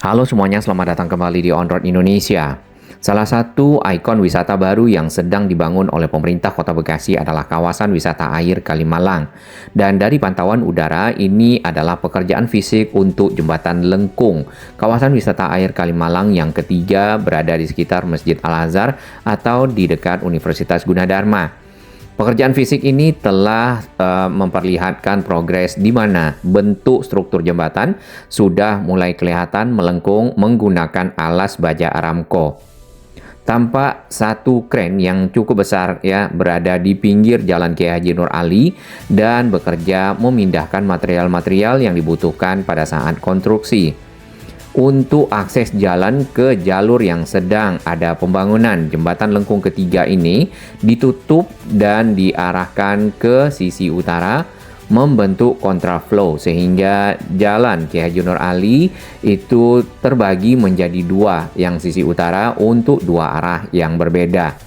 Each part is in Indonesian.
Halo semuanya, selamat datang kembali di On Road Indonesia. Salah satu ikon wisata baru yang sedang dibangun oleh pemerintah Kota Bekasi adalah kawasan wisata air Kalimalang. Dan dari pantauan udara, ini adalah pekerjaan fisik untuk Jembatan Lengkung. Kawasan wisata air Kalimalang yang ketiga berada di sekitar Masjid Al-Azhar atau di dekat Universitas Gunadarma. Pekerjaan fisik ini telah memperlihatkan progres di mana bentuk struktur jembatan sudah mulai kelihatan melengkung menggunakan alas baja Aramco. Tampak satu kren yang cukup besar berada di pinggir Jalan Kiai Haji Nur Ali dan bekerja memindahkan material-material yang dibutuhkan pada saat konstruksi. Untuk akses jalan ke jalur yang sedang ada pembangunan, Jembatan Lengkung ketiga ini ditutup dan diarahkan ke sisi utara membentuk kontraflow sehingga jalan Kiai Haji Nur Ali itu terbagi menjadi dua, yang sisi utara untuk dua arah yang berbeda.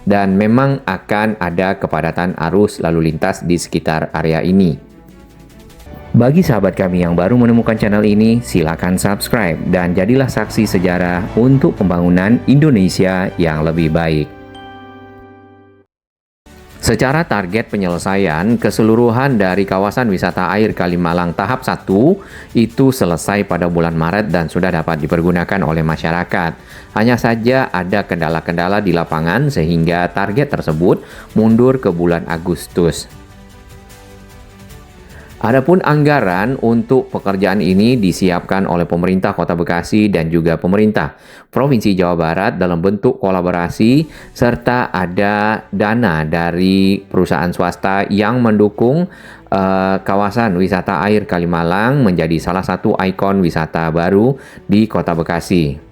Dan memang akan ada kepadatan arus lalu lintas di sekitar area ini. Bagi sahabat kami yang baru menemukan channel ini, silakan subscribe dan jadilah saksi sejarah untuk pembangunan Indonesia yang lebih baik. Secara target penyelesaian, keseluruhan dari kawasan wisata air Kalimalang tahap 1 itu selesai pada bulan Maret dan sudah dapat dipergunakan oleh masyarakat. Hanya saja ada kendala-kendala di lapangan sehingga target tersebut mundur ke bulan Agustus. Adapun anggaran untuk pekerjaan ini disiapkan oleh pemerintah Kota Bekasi dan juga pemerintah Provinsi Jawa Barat dalam bentuk kolaborasi serta ada dana dari perusahaan swasta yang mendukung kawasan wisata air Kalimalang menjadi salah satu ikon wisata baru di Kota Bekasi.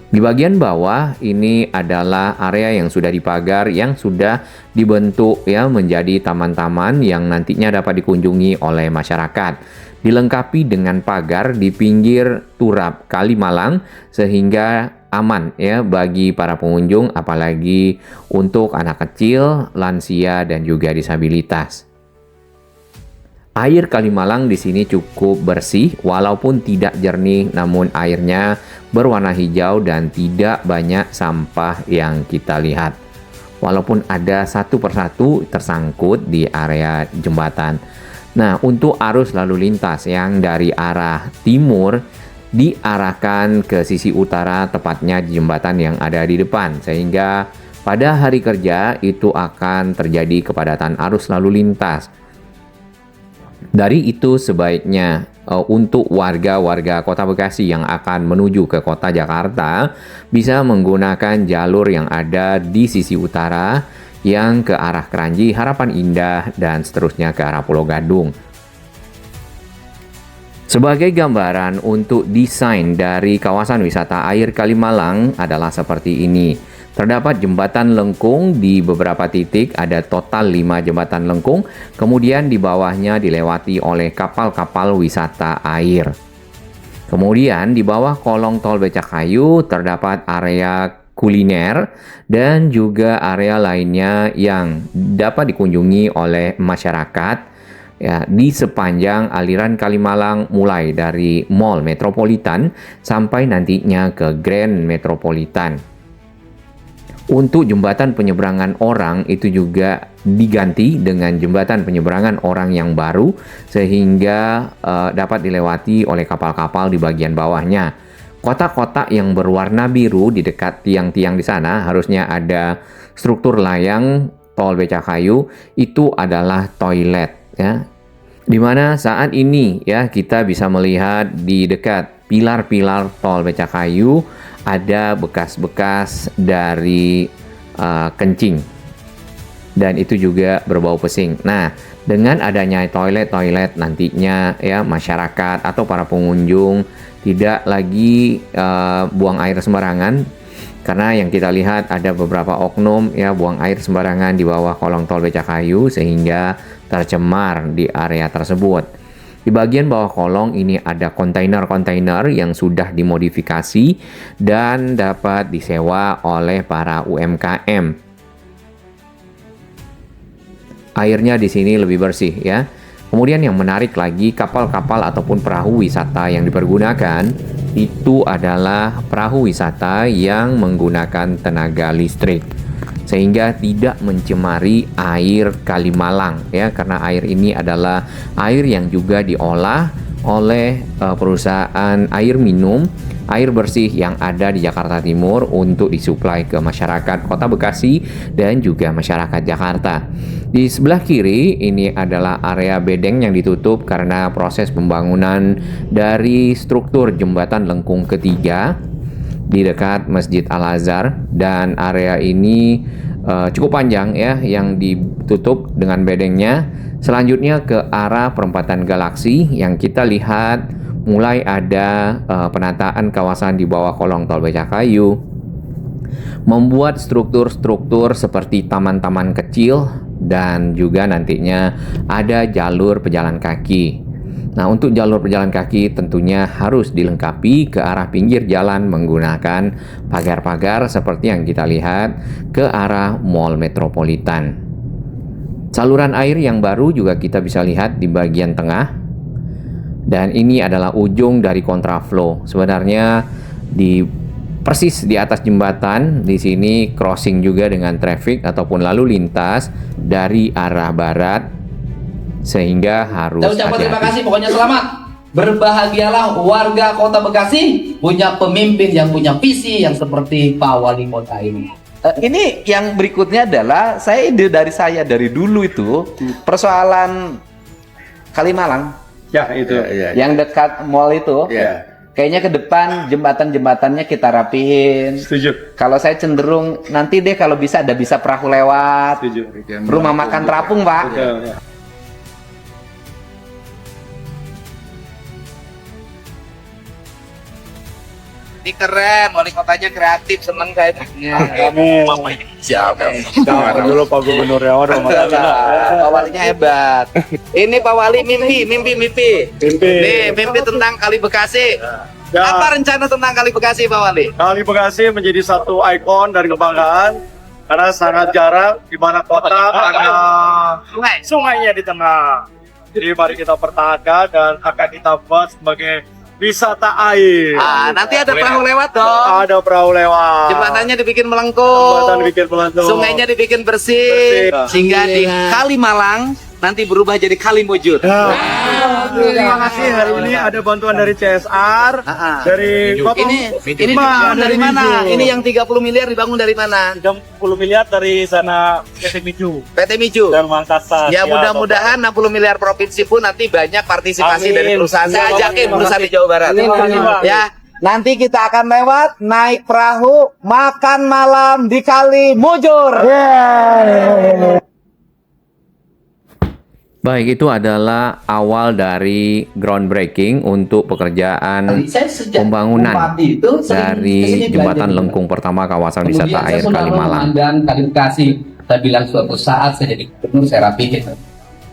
Di bagian bawah ini adalah area yang sudah dipagar, yang sudah dibentuk menjadi taman-taman yang nantinya dapat dikunjungi oleh masyarakat. Dilengkapi dengan pagar di pinggir turap Kalimalang sehingga aman bagi para pengunjung, apalagi untuk anak kecil, lansia dan juga disabilitas. Air Kalimalang di sini cukup bersih, walaupun tidak jernih, namun airnya berwarna hijau dan tidak banyak sampah yang kita lihat. Walaupun ada satu persatu tersangkut di area jembatan. Nah, untuk arus lalu lintas yang dari arah timur diarahkan ke sisi utara, tepatnya di jembatan yang ada di depan, sehingga pada hari kerja itu akan terjadi kepadatan arus lalu lintas. Dari itu sebaiknya untuk warga-warga Kota Bekasi yang akan menuju ke Kota Jakarta bisa menggunakan jalur yang ada di sisi utara yang ke arah Kranji, Harapan Indah, dan seterusnya ke arah Pulau Gadung. Sebagai gambaran untuk desain dari kawasan wisata air Kalimalang adalah seperti ini. Terdapat jembatan lengkung di beberapa titik, ada total 5 jembatan lengkung, kemudian di bawahnya dilewati oleh kapal-kapal wisata air. Kemudian di bawah kolong tol Becakayu terdapat area kuliner dan juga area lainnya yang dapat dikunjungi oleh masyarakat di sepanjang aliran Kalimalang, mulai dari Mall Metropolitan sampai nantinya ke Grand Metropolitan. Untuk jembatan penyeberangan orang itu juga diganti dengan jembatan penyeberangan orang yang baru sehingga dapat dilewati oleh kapal-kapal di bagian bawahnya. Kotak-kotak yang berwarna biru di dekat tiang-tiang di sana harusnya ada struktur layang tol Becakayu, itu adalah toilet Di mana saat ini kita bisa melihat di dekat pilar-pilar tol Becakayu ada bekas-bekas dari kencing dan itu juga berbau pesing. Nah, dengan adanya toilet nantinya masyarakat atau para pengunjung tidak lagi buang air sembarangan, karena yang kita lihat ada beberapa oknum buang air sembarangan di bawah kolong tol Becakayu sehingga tercemar di area tersebut. Di bagian bawah kolong ini ada kontainer-kontainer yang sudah dimodifikasi dan dapat disewa oleh para UMKM. Airnya di sini lebih bersih Kemudian yang menarik lagi, kapal-kapal ataupun perahu wisata yang dipergunakan itu adalah perahu wisata yang menggunakan tenaga listrik, sehingga tidak mencemari air Kalimalang ya, karena air ini adalah air yang juga diolah oleh perusahaan air minum, air bersih yang ada di Jakarta Timur untuk disuplai ke masyarakat Kota Bekasi dan juga masyarakat Jakarta. Di sebelah kiri ini adalah area bedeng yang ditutup karena proses pembangunan dari struktur jembatan lengkung ketiga di dekat Masjid Al-Azhar, dan area ini cukup panjang ya yang ditutup dengan bedengnya. Selanjutnya ke arah perempatan Galaksi yang kita lihat mulai ada penataan kawasan di bawah kolong tol Becakayu, membuat struktur-struktur seperti taman-taman kecil, dan juga nantinya ada jalur pejalan kaki. Nah, untuk jalur pejalan kaki tentunya harus dilengkapi ke arah pinggir jalan menggunakan pagar-pagar seperti yang kita lihat ke arah Mall Metropolitan. Saluran air yang baru juga kita bisa lihat di bagian tengah. Dan ini adalah ujung dari kontraflow. Sebenarnya persis di atas jembatan di sini crossing juga dengan traffic ataupun lalu lintas dari arah barat, sehingga harus saya ucapkan terima kasih, pokoknya selamat. Berbahagialah warga Kota Bekasi punya pemimpin yang punya visi yang seperti Pak Wali Kota ini. Ini yang berikutnya adalah ide dari saya dari dulu itu persoalan Kalimalang. Ya itu. Yang dekat mall itu. Ya. Kayaknya ke depan jembatan-jembatannya kita rapihin. Setuju. Kalau saya cenderung nanti deh kalau bisa perahu lewat. Setuju. Rumah makan terapung, Pak. Betul, ya. Ini keren, wali kotanya kreatif, seneng saya. Amin. Siapa? Jangan dulu Pak Gubernur ya, waduh. Pak Walinya hebat. Ini Pak Wali mimpi. Nih, mimpi tentang Kali Bekasi. Ya. Apa rencana tentang Kali Bekasi, Pak Wali? Kali Bekasi menjadi satu ikon dari kebanggaan karena sangat jarang di mana kota ada sungainya di tengah. Jadi mari kita pertahankan dan akan kita buat sebagai wisata air. Nanti ada perahu lewat dong. Ada perahu lewat. Jembatannya dibikin melengkung. Jembatan bikin melengkung. Sungainya dibikin bersih. Sehingga di Kalimalang nanti berubah jadi Kalimujur. Terima kasih, hari ini ada bantuan dari CSR, dari Ini dibangun dari mana? Ini yang 30 miliar dibangun dari mana? 30 miliar dari sana PT Miju PT Miju. dan Mangkasa. Ya mudah-mudahan 60 miliar provinsi pun nanti banyak partisipasi Amin. dari perusahaan. Saya ajakin perusahaan di Jawa Barat. Amin. Ya, nanti kita akan lewat naik perahu makan malam di Kali Mujur. Baik, itu adalah awal dari groundbreaking untuk pekerjaan pembangunan dari jembatan lengkung pertama kawasan wisata air Kalimalang. Dan Kali Bekasi, saya bilang suatu saat saya jadi gubernur, saya rapihin.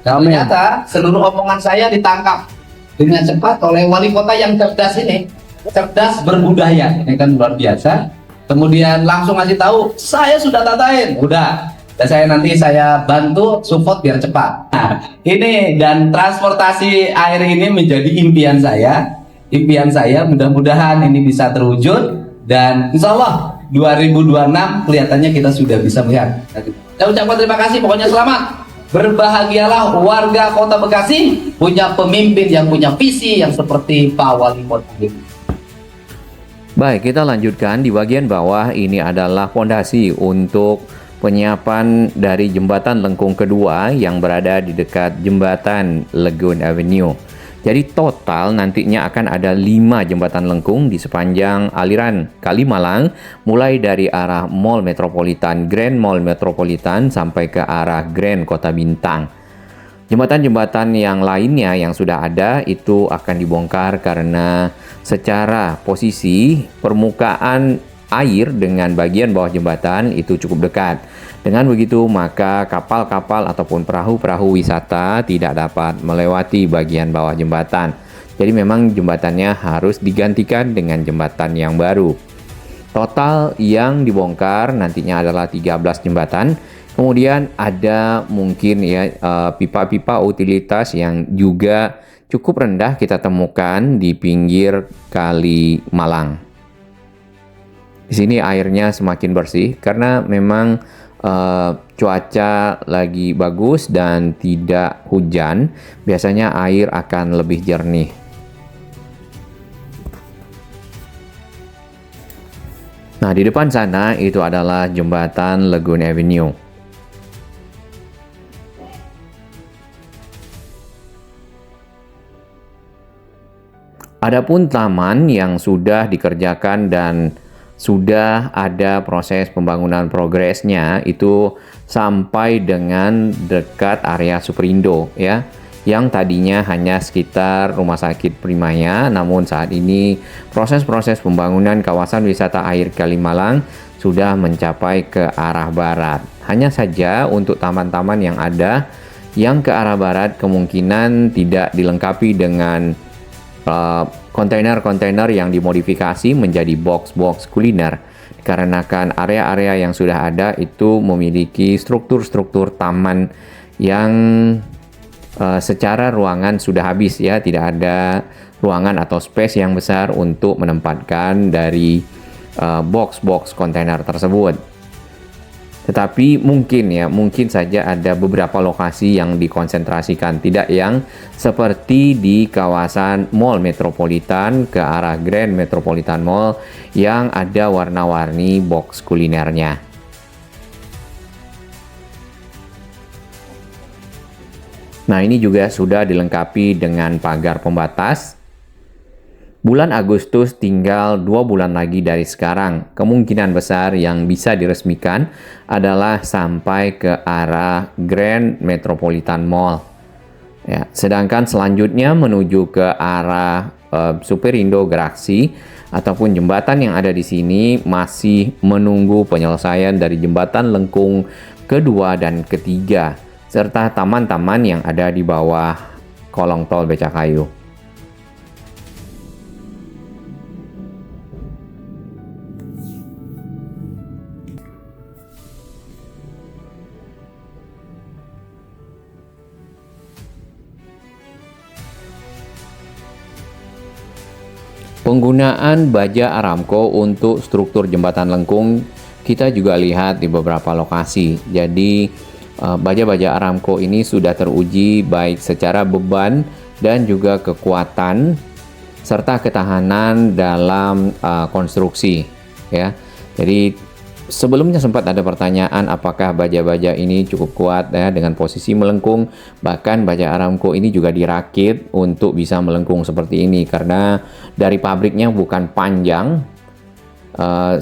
Ternyata seluruh omongan saya ditangkap dengan cepat oleh wali kota yang cerdas ini, cerdas berbudaya, ini kan luar biasa. Kemudian langsung ngasih tahu, saya sudah tatain, udah. Dan saya bantu support biar cepat. Nah, ini dan transportasi air ini menjadi impian saya. Impian saya mudah-mudahan ini bisa terwujud dan insya Allah 2026 kelihatannya kita sudah bisa melihat. Saya ucapkan terima kasih, pokoknya selamat. Berbahagialah warga Kota Bekasi punya pemimpin yang punya visi yang seperti Pak Wali Kota ini. Baik, kita lanjutkan di bagian bawah. Ini adalah fondasi untuk penyiapan dari jembatan lengkung kedua yang berada di dekat jembatan Legun Avenue. Jadi total nantinya akan ada 5 jembatan lengkung di sepanjang aliran Kalimalang, mulai dari arah Mall Metropolitan, Grand Mall Metropolitan sampai ke arah Grand Kota Bintang. Jembatan-jembatan yang lainnya yang sudah ada itu akan dibongkar karena secara posisi permukaan air dengan bagian bawah jembatan itu cukup dekat. Dengan begitu maka kapal-kapal ataupun perahu-perahu wisata tidak dapat melewati bagian bawah jembatan. Jadi memang jembatannya harus digantikan dengan jembatan yang baru. Total yang dibongkar nantinya adalah 13 jembatan Kemudian ada mungkin ya pipa-pipa utilitas yang juga cukup rendah kita temukan di pinggir Kali Malang. Di sini airnya semakin bersih karena memang cuaca lagi bagus dan tidak hujan, biasanya air akan lebih jernih. Nah, di depan sana itu adalah jembatan Lagoon Avenue. Adapun taman yang sudah dikerjakan dan sudah ada proses pembangunan progresnya itu sampai dengan dekat area Superindo ya, yang tadinya hanya sekitar Rumah Sakit Primaya, namun saat ini proses-proses pembangunan kawasan wisata air Kalimalang sudah mencapai ke arah barat. Hanya saja untuk taman-taman yang ada yang ke arah barat kemungkinan tidak dilengkapi dengan kontainer-kontainer yang dimodifikasi menjadi box-box kuliner, dikarenakan area-area yang sudah ada itu memiliki struktur-struktur taman yang secara ruangan sudah habis ya, tidak ada ruangan atau space yang besar untuk menempatkan dari box-box kontainer tersebut. Tetapi mungkin saja ada beberapa lokasi yang dikonsentrasikan, tidak yang seperti di kawasan Mall Metropolitan ke arah Grand Metropolitan Mall yang ada warna-warni box kulinernya. Nah, ini juga sudah dilengkapi dengan pagar pembatas. Bulan Agustus tinggal 2 bulan lagi dari sekarang. Kemungkinan besar yang bisa diresmikan adalah sampai ke arah Grand Metropolitan Mall. Ya, sedangkan selanjutnya menuju ke arah Superindo Geraksi ataupun jembatan yang ada di sini masih menunggu penyelesaian dari jembatan lengkung kedua dan ketiga serta taman-taman yang ada di bawah kolong tol Becakayu. Penggunaan baja Aramco untuk struktur jembatan lengkung kita juga lihat di beberapa lokasi. Jadi baja-baja Aramco ini sudah teruji baik secara beban dan juga kekuatan serta ketahanan dalam konstruksi ya. Jadi sebelumnya sempat ada pertanyaan apakah baja-baja ini cukup kuat ya dengan posisi melengkung. Bahkan baja Aramco ini juga dirakit untuk bisa melengkung seperti ini karena dari pabriknya bukan panjang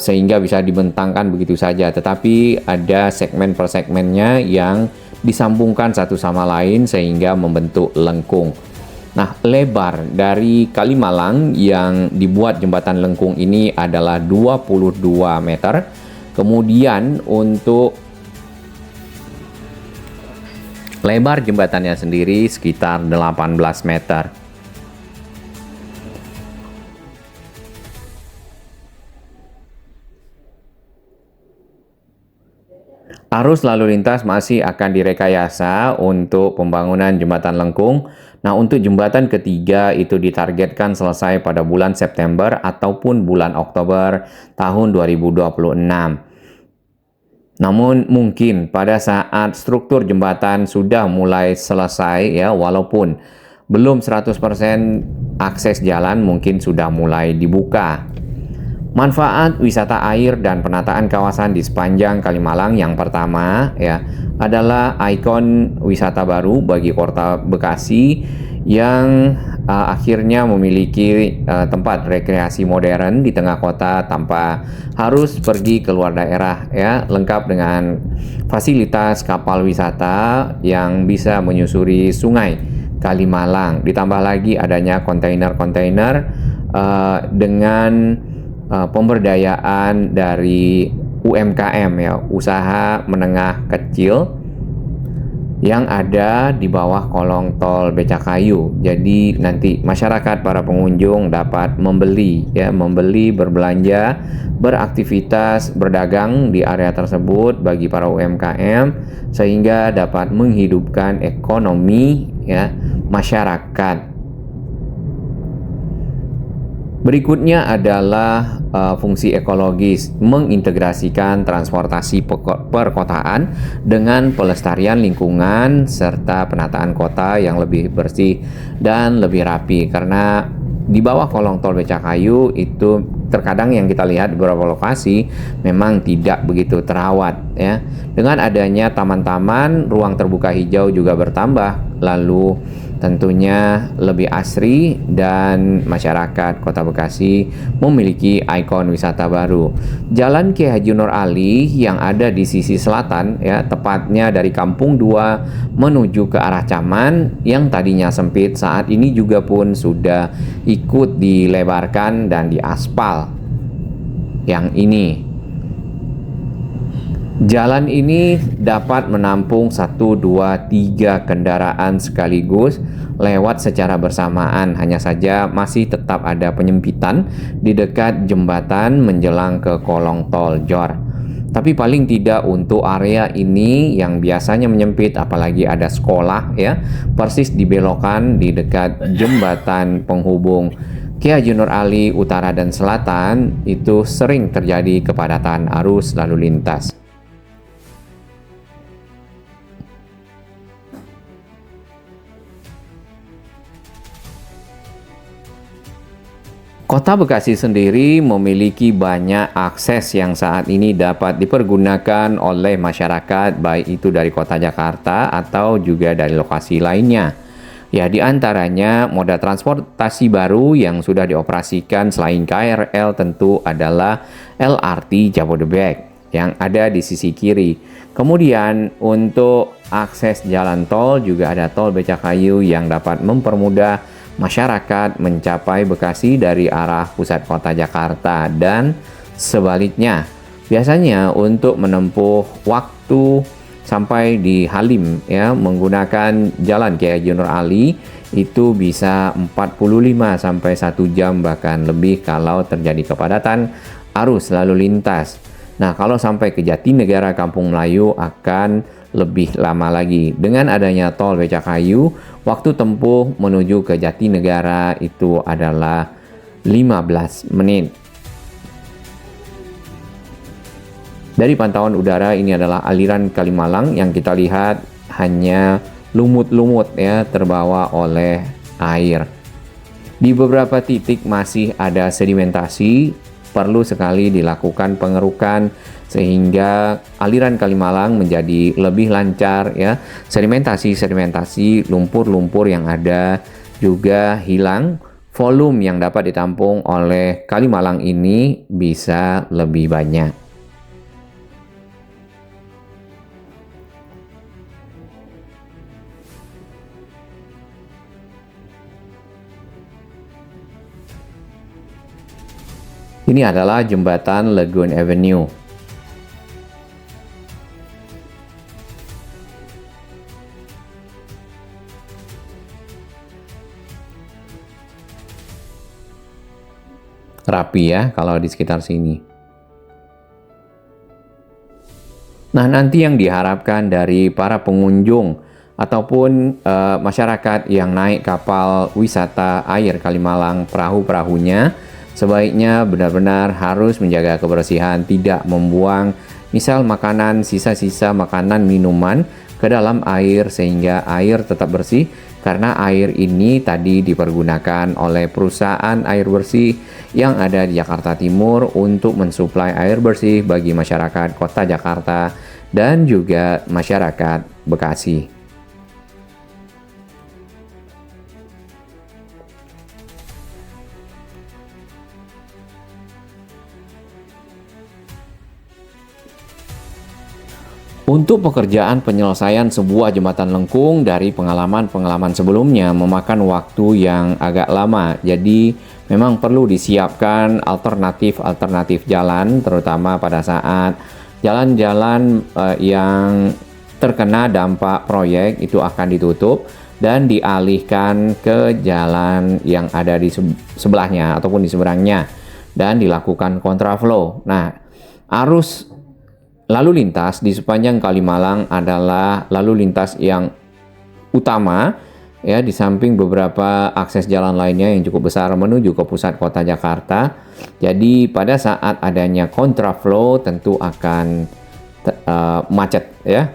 sehingga bisa dibentangkan begitu saja, tetapi ada segmen per segmennya yang disambungkan satu sama lain sehingga membentuk lengkung. Nah, lebar dari Kalimalang yang dibuat jembatan lengkung ini adalah 22 meter. Kemudian untuk lebar jembatannya sendiri sekitar 18 meter. Arus lalu lintas masih akan direkayasa untuk pembangunan jembatan lengkung. Nah, untuk jembatan ketiga itu ditargetkan selesai pada bulan September ataupun bulan Oktober tahun 2026. Namun mungkin pada saat struktur jembatan sudah mulai selesai ya, walaupun belum 100% akses jalan mungkin sudah mulai dibuka. Manfaat wisata air dan penataan kawasan di sepanjang Kalimalang yang pertama ya adalah ikon wisata baru bagi Kota Bekasi yang akhirnya memiliki tempat rekreasi modern di tengah kota tanpa harus pergi ke luar daerah ya, lengkap dengan fasilitas kapal wisata yang bisa menyusuri sungai Kalimalang, ditambah lagi adanya kontainer-kontainer dengan pemberdayaan dari UMKM ya, usaha menengah kecil yang ada di bawah kolong tol Becakayu. Jadi nanti masyarakat, para pengunjung dapat membeli, berbelanja, beraktivitas, berdagang di area tersebut bagi para UMKM sehingga dapat menghidupkan ekonomi masyarakat. Berikutnya adalah fungsi ekologis, mengintegrasikan transportasi perkotaan dengan pelestarian lingkungan serta penataan kota yang lebih bersih dan lebih rapi. Karena di bawah kolong tol Becakayu itu terkadang yang kita lihat di beberapa lokasi memang tidak begitu terawat ya. Dengan adanya taman-taman, ruang terbuka hijau juga bertambah, lalu tentunya lebih asri dan masyarakat Kota Bekasi memiliki ikon wisata baru. Jalan Kiai Haji Nur Ali yang ada di sisi selatan tepatnya dari Kampung 2 menuju ke arah Caman yang tadinya sempit saat ini juga pun sudah ikut dilebarkan dan diaspal. Yang ini jalan ini dapat menampung 1, 2, 3 kendaraan sekaligus lewat secara bersamaan. Hanya saja masih tetap ada penyempitan di dekat jembatan menjelang ke kolong tol Jor. Tapi paling tidak untuk area ini yang biasanya menyempit, apalagi ada sekolah persis di belokan di dekat jembatan penghubung Kiai Haji Nur Ali Utara dan Selatan, itu sering terjadi kepadatan arus lalu lintas. Kota Bekasi sendiri memiliki banyak akses yang saat ini dapat dipergunakan oleh masyarakat, baik itu dari kota Jakarta atau juga dari lokasi lainnya. Ya, di antaranya moda transportasi baru yang sudah dioperasikan selain KRL tentu adalah LRT Jabodebek yang ada di sisi kiri. Kemudian untuk akses jalan tol juga ada tol Becakayu yang dapat mempermudah masyarakat mencapai Bekasi dari arah pusat kota Jakarta dan sebaliknya. Biasanya untuk menempuh waktu sampai di Halim menggunakan jalan Kiai Haji Nur Ali itu bisa 45 sampai 1 jam bahkan lebih kalau terjadi kepadatan arus lalu lintas. Nah, kalau sampai ke Jatinegara Kampung Melayu akan lebih lama lagi. Dengan adanya tol Becakayu, waktu tempuh menuju ke Jatinegara itu adalah 15 menit. Dari pantauan udara ini adalah aliran Kalimalang yang kita lihat hanya lumut-lumut terbawa oleh air. Di beberapa titik masih ada sedimentasi, perlu sekali dilakukan pengerukan sehingga aliran Kalimalang menjadi lebih lancar Sedimentasi, lumpur-lumpur yang ada juga hilang. Volume yang dapat ditampung oleh Kalimalang ini bisa lebih banyak. Ini adalah jembatan Lagoon Avenue. Rapi kalau di sekitar sini. Nah, nanti yang diharapkan dari para pengunjung ataupun masyarakat yang naik kapal wisata air Kalimalang, perahu-perahunya sebaiknya benar-benar harus menjaga kebersihan, tidak membuang misal makanan, sisa-sisa makanan, minuman ke dalam air sehingga air tetap bersih, karena air ini tadi dipergunakan oleh perusahaan air bersih yang ada di Jakarta Timur untuk mensuplai air bersih bagi masyarakat Kota Jakarta dan juga masyarakat Bekasi. Untuk pekerjaan penyelesaian sebuah jembatan lengkung dari pengalaman-pengalaman sebelumnya memakan waktu yang agak lama. Jadi memang perlu disiapkan alternatif jalan, terutama pada saat jalan-jalan yang terkena dampak proyek itu akan ditutup dan dialihkan ke jalan yang ada di sebelahnya ataupun di seberangnya dan dilakukan kontraflow. Nah, arus lalu lintas di sepanjang Kalimalang adalah lalu lintas yang utama ya, di samping beberapa akses jalan lainnya yang cukup besar menuju ke pusat kota Jakarta. Jadi pada saat adanya kontraflow tentu akan macet ya.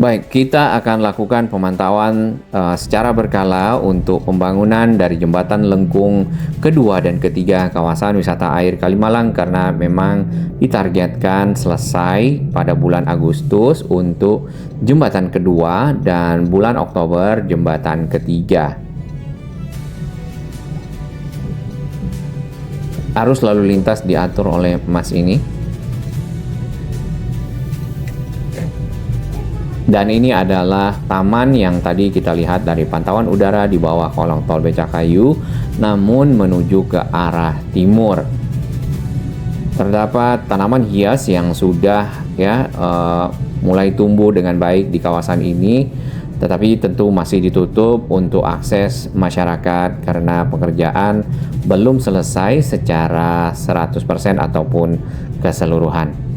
Baik, kita akan lakukan pemantauan secara berkala untuk pembangunan dari jembatan lengkung kedua dan ketiga kawasan wisata air Kalimalang karena memang ditargetkan selesai pada bulan Agustus untuk jembatan kedua dan bulan Oktober jembatan ketiga. Arus lalu lintas diatur oleh Mas ini. Dan ini adalah taman yang tadi kita lihat dari pantauan udara di bawah kolong tol Becakayu, namun menuju ke arah timur. Terdapat tanaman hias yang sudah mulai tumbuh dengan baik di kawasan ini, tetapi tentu masih ditutup untuk akses masyarakat karena pekerjaan belum selesai secara 100% ataupun keseluruhan.